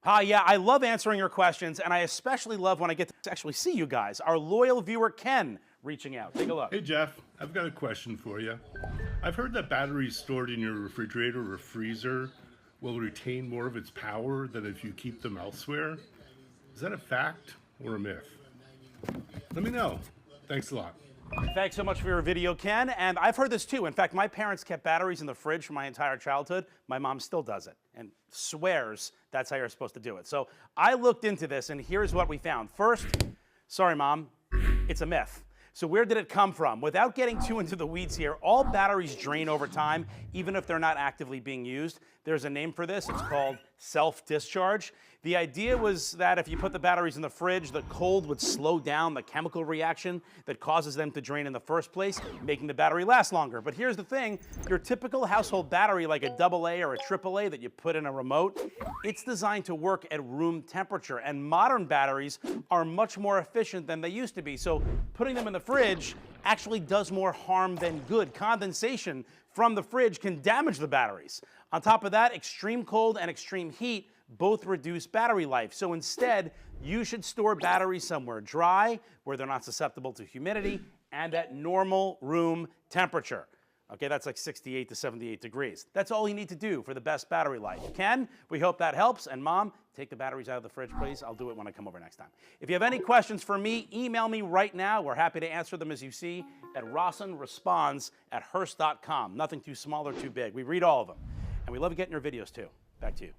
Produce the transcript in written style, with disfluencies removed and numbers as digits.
Hi, yeah, I love answering your questions, and I especially love when I get to actually see you guys. Our loyal viewer, Ken, reaching out. Take a look. Hey Jeff, I've got a question for you. I've heard that batteries stored in your refrigerator or freezer will retain more of its power than if you keep them elsewhere. Is that a fact or a myth? Let me know. Thanks a lot. Thanks so much for your video, Ken. And I've heard this too. In fact, my parents kept batteries in the fridge for my entire childhood. My mom still does it and swears that's how you're supposed to do it. So I looked into this, and here's what we found. First, sorry, Mom, it's a myth. So where did it come from? Without getting too into the weeds here, all batteries drain over time, even if they're not actively being used. There's a name for this. It's called self-discharge. The idea was that if you put the batteries in the fridge, the cold would slow down the chemical reaction that causes them to drain in the first place, making the battery last longer. But here's the thing, your typical household battery, like a AA or a AAA that you put in a remote, it's designed to work at room temperature, and modern batteries are much more efficient than they used to be. So putting them in the fridge actually does more harm than good. Condensation from the fridge can damage the batteries. On top of that, extreme cold and extreme heat both reduce battery life. So instead, you should store batteries somewhere dry, where they're not susceptible to humidity, and at normal room temperature. Okay, that's like 68 to 78 degrees. That's all you need to do for the best battery life. Ken, we hope that helps. And Mom, take the batteries out of the fridge, please. I'll do it when I come over next time. If you have any questions for me, email me right now. We're happy to answer them, as you see, at rossonresponds@hearst.com. Nothing too small or too big. We read all of them. And we love getting your videos, too. Back to you.